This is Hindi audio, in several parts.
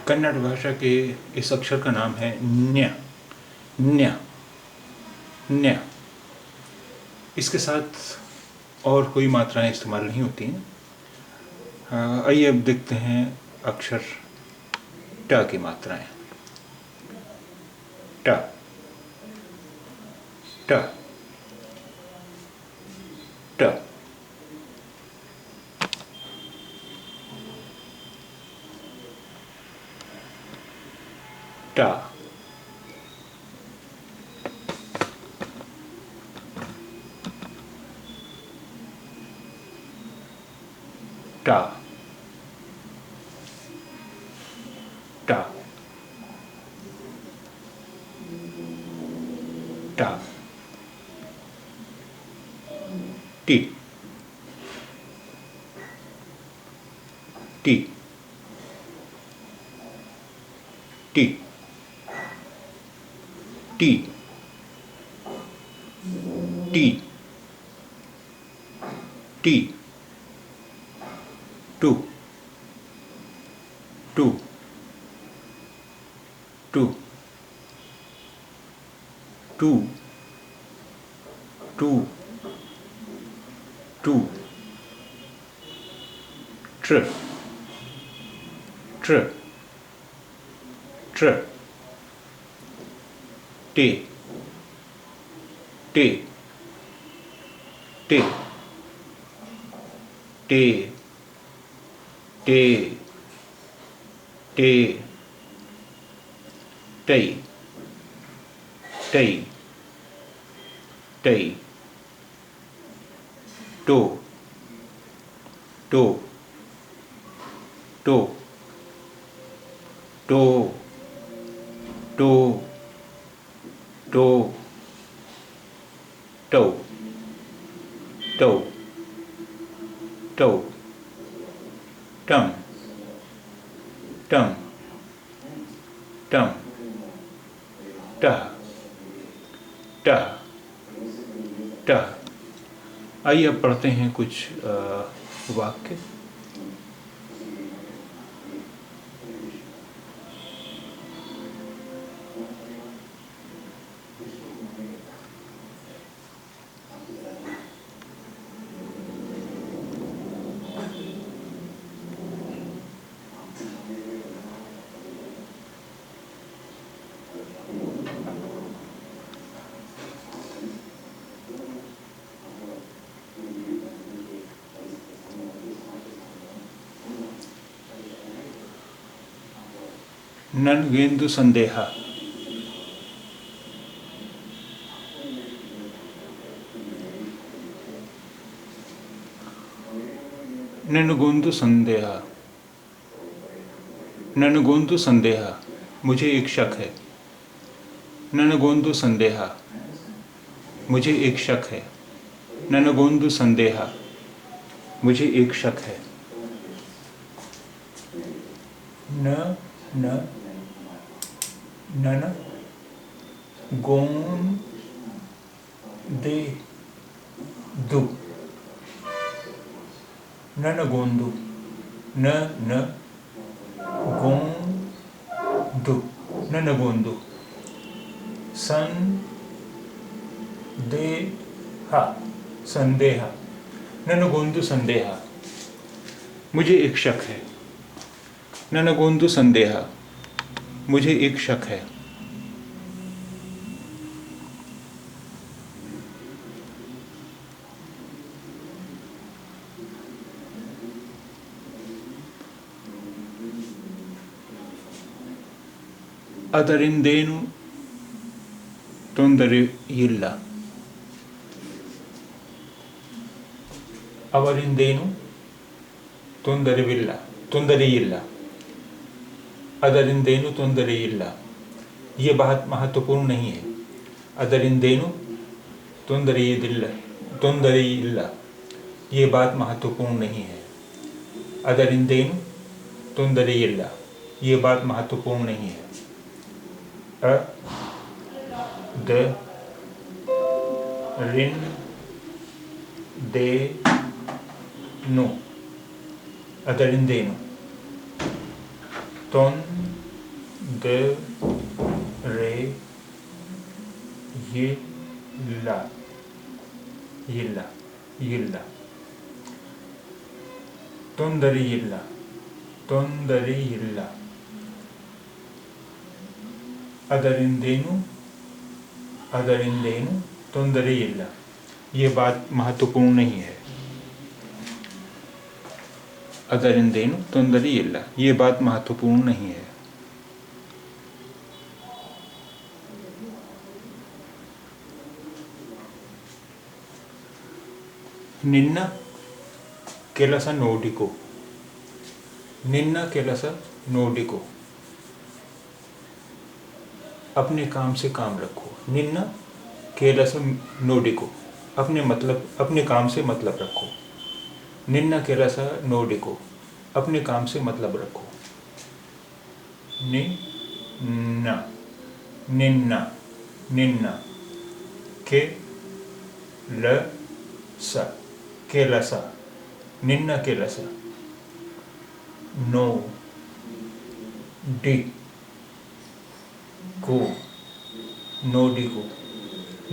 कन्नड़ भाषा के इस अक्षर का नाम है न्य। न्य न्य। इसके साथ और कोई मात्राएं इस्तेमाल नहीं होती हैं। आइए अब देखते हैं अक्षर ट की मात्राएं। ट ट ट टा टा टा टा टी टी टी टी टी टी टू टू टू टू टू टू ट्र ट्र ट्र टे टे टे टे टे टे टई टई टई टो टो टो टो टो टो टो टो टो टम टम टम ट ट ट। आइए अब पढ़ते हैं कुछ वाक्य। ननगेंदु संदेह। ननगोंदु संदेह। ननगोंदु संदेह, मुझे एक शक है। ननगोंदु संदेह, मुझे एक शक है। ननगोंदु संदेह, मुझे एक शक है। न न नन गोन दे दु। नन गोंदु न न गोंदु नन गोंदु। सन दे हा संदेह। ननगोंदु संदेह, मुझे एक शक है। ननगोंदु संदेह, मुझे एक शक है। ಅದರಿಂದೇನು ತೊಂದರೆಯಿಲ್ಲ. ಅವರಿಂದೇನು ತೊಂದರೆಯಿಲ್ಲ. ಅದರಿಂದೇನು ತೊಂದರೆಯಿಲ್ಲ, ये बात महत्वपूर्ण नहीं है। ಅದರಿಂದೇನು ತೊಂದರೆಯಿಲ್ಲ, ये बात महत्वपूर्ण नहीं है। ಅದರಿಂದೇನು ತೊಂದರೆಯಿಲ್ಲ, ये बात महत्वपूर्ण नहीं है। अ द रिन दे नो। ಅದರಿಂದೇನು ತೊಂದರೆಯಿಲ್ಲ, द रे ये ला यिल्ला यिल्ला तोंदरी यिल्ला ಅದರಿಂದೇನು ತೊಂದರೆ ಇಲ್ಲ. ये बात महत्वपूर्ण नहीं है. ಅದರಿಂದೇನು ತೊಂದರೆ ಇಲ್ಲ. ये बात महत्वपूर्ण नहीं है. ನಿನ್ನ ಕೆಲಸ ನೋಡಿಕೋ. ನಿನ್ನ ಕೆಲಸ ನೋಡಿಕೋ. अपने काम से काम रखो. निन्ना केलस नोडिको. अपने काम से मतलब रखो. निन्ना केलस नोडिको. अपने काम से मतलब रखो. निन्ना निन्ना निन्ना केलस निन्ना केलस नो डी को नोडिको.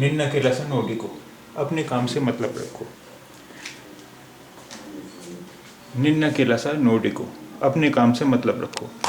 निन्ना केलस नोडिको. अपने काम से मतलब रखो. निन्ना केलस नोडिको. अपने काम से मतलब रखो.